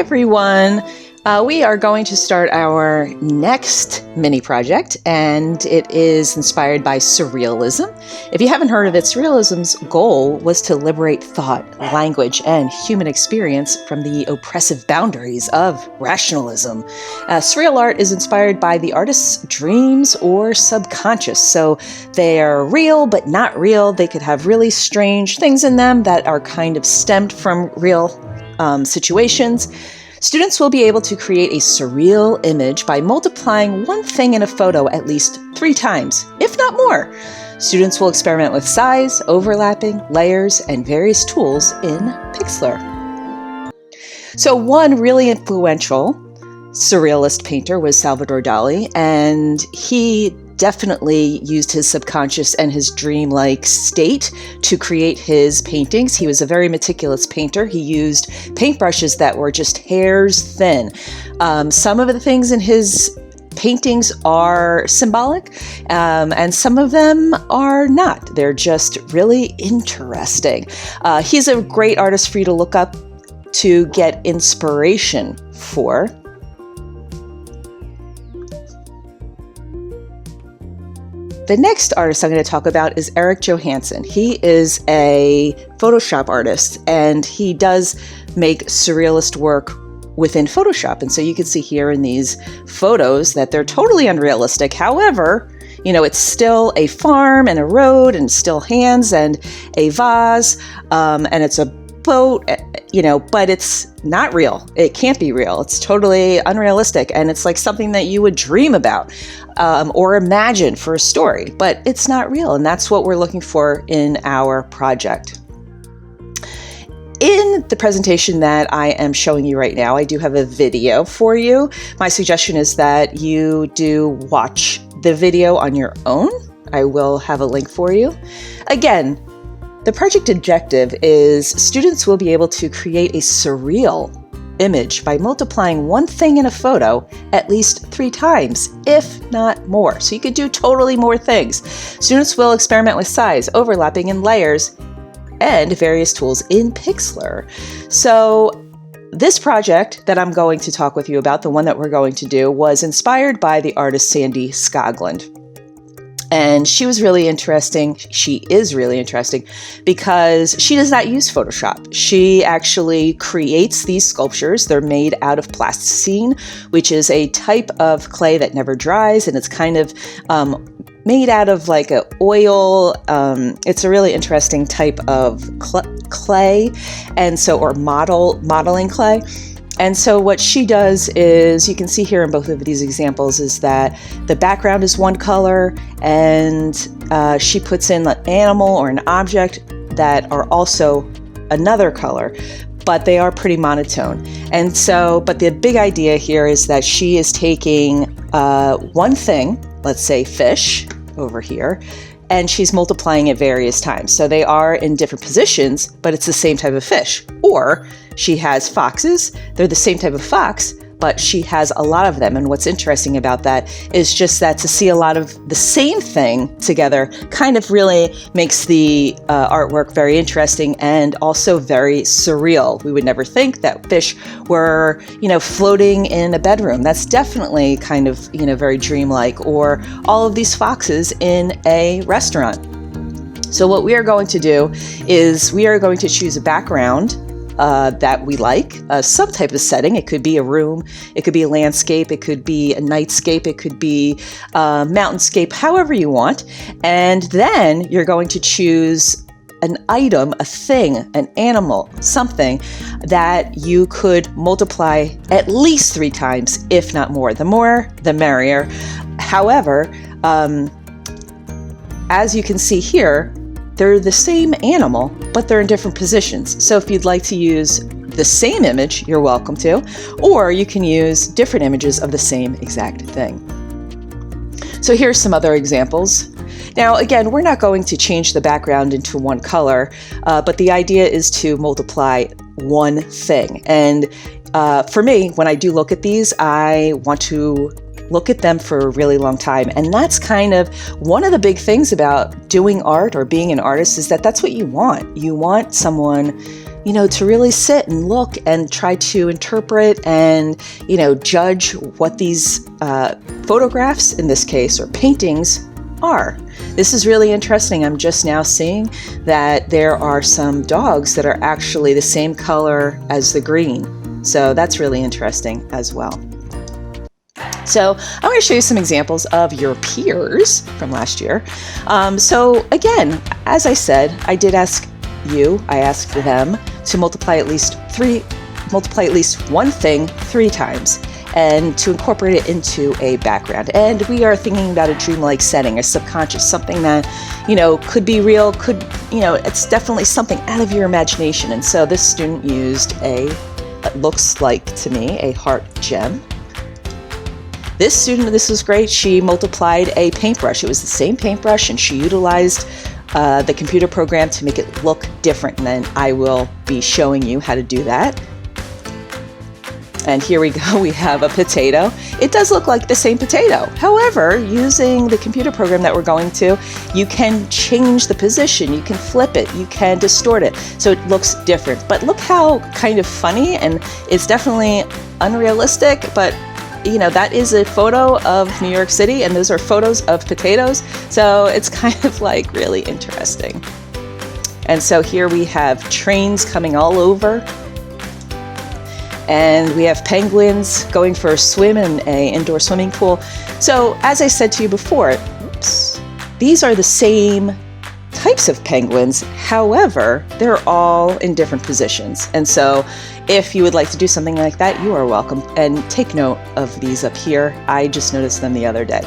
everyone. We are going to start our next mini project, and it is inspired by Surrealism. If you haven't heard of it, Surrealism's goal was to liberate thought, language, and human experience from the oppressive boundaries of rationalism. Surreal art is inspired by the artist's dreams or subconscious, so they are real but not real. They could have really strange things in them that are kind of stemmed from real situations. Students will be able to create a surreal image by multiplying one thing in a photo at least 3 times, if not more. Students will experiment with size, overlapping, layers, and various tools in Pixlr. So one really influential surrealist painter was Salvador Dali, and he definitely used his subconscious and his dreamlike state to create his paintings. He was a very meticulous painter. He used paintbrushes that were just hairs thin. Some of the things in his paintings are symbolic, and some of them are not. They're just really interesting. He's a great artist for you to look up to get inspiration for. The next artist I'm going to talk about is Johansen. He is a Photoshop artist, and he does make surrealist work within Photoshop. And so you can see here in these photos that they're totally unrealistic. However, it's still a farm and a road and still hands and a vase, and it's a boat, but it's not real. It can't be real. It's totally unrealistic. And it's like something that you would dream about or imagine for a story, but it's not real. And that's what we're looking for in our project. In the presentation that I am showing you right now, I do have a video for you. My suggestion is that you do watch the video on your own. I will have a link for you. Again, the project objective is students will be able to create a surreal image by multiplying one thing in a photo at least 3 times, if not more. So you could do totally more things. Students will experiment with size, overlapping, and layers, and various tools in Pixlr. So this project that I'm going to talk with you about, the one that we're going to do, was inspired by the artist Sandy Skoglund. And she was really interesting. She is really interesting because she does not use Photoshop. She actually creates these sculptures. They're made out of plasticine, which is a type of clay that never dries, and it's kind of made out of like an oil. It's a really interesting type of clay, or modeling clay. And so what she does is, you can see here in both of these examples, is that the background is one color, and she puts in an animal or an object that are also another color, but they are pretty monotone. And so, but the big idea here is that she is taking one thing, let's say fish over here, and she's multiplying it various times. So they are in different positions, but it's the same type of fish. Or she has foxes, they're the same type of fox, but she has a lot of them. And what's interesting about that is just that to see a lot of the same thing together kind of really makes the artwork very interesting and also very surreal. We would never think that fish were, floating in a bedroom. That's definitely kind of, very dreamlike. Or all of these foxes in a restaurant. So what we are going to do is we are going to choose a background that we like, some type of setting. It could be a room, it could be a landscape, it could be a nightscape, it could be a mountainscape, however you want. And then you're going to choose an item, a thing, an animal, something that you could multiply at least 3 times, if not more. The more, the merrier. However, as you can see here, they're the same animal, but they're in different positions. So if you'd like to use the same image, you're welcome to, or you can use different images of the same exact thing. So here's some other examples. Now, again, we're not going to change the background into one color, but the idea is to multiply one thing. And for me, when I do look at these, I want to look at them for a really long time. And that's kind of one of the big things about doing art or being an artist, is that that's what you want. You want someone to really sit and look and try to interpret and, judge what these photographs, in this case, or paintings are. This is really interesting. I'm just now seeing that there are some dogs that are actually the same color as the green. So that's really interesting as well. So I'm going to show you some examples of your peers from last year. So again, as I said, I asked them to multiply at least one thing 3 times and to incorporate it into a background. And we are thinking about a dreamlike setting, a subconscious, something that, could be real, it's definitely something out of your imagination. And so this student used it looks like to me, a heart gem. This student, this was great, she multiplied a paintbrush. It was the same paintbrush, and she utilized the computer program to make it look different, and then I will be showing you how to do that. And here we go, we have a potato. It does look like the same potato. However, using the computer program that we're going to, you can change the position, you can flip it, you can distort it, so it looks different. But look how kind of funny, and it's definitely unrealistic, but that is a photo of New York City, and those are photos of potatoes. So it's kind of like really interesting. And so here we have trains coming all over. And we have penguins going for a swim in an indoor swimming pool. So as I said to you before, these are the same types of penguins. However, they're all in different positions. And so if you would like to do something like that, you are welcome. And take note of these up here. I just noticed them the other day.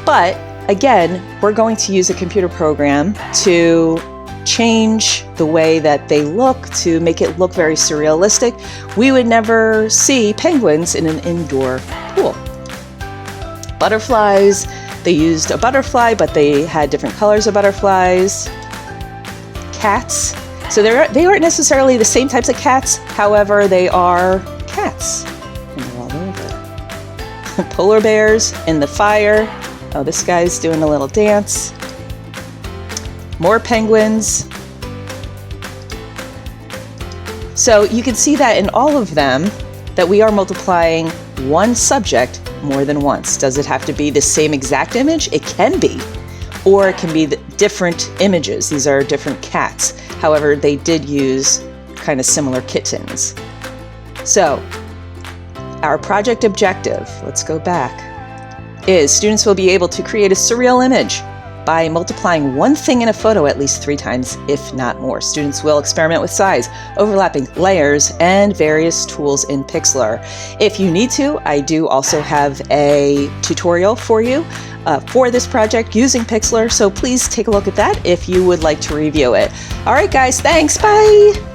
But again, we're going to use a computer program to change the way that they look to make it look very surrealistic. We would never see penguins in an indoor pool. Butterflies, they used a butterfly, but they had different colors of butterflies. Cats, so they aren't necessarily the same types of cats, however, they are cats. And they're all over. Polar bears in the fire. Oh, this guy's doing a little dance. More penguins. So you can see that in all of them that we are multiplying one subject more than once. Does it have to be the same exact image? It can be, or it can be different images. These are different cats. However, they did use kind of similar kittens. So our project objective, let's go back, is students will be able to create a surreal image by multiplying one thing in a photo at least 3 times, if not more. Students will experiment with size, overlapping layers, and various tools in Pixlr. If you need to, I do also have a tutorial for you for this project using Pixlr, so please take a look at that if you would like to review it. All right, guys, thanks. Bye.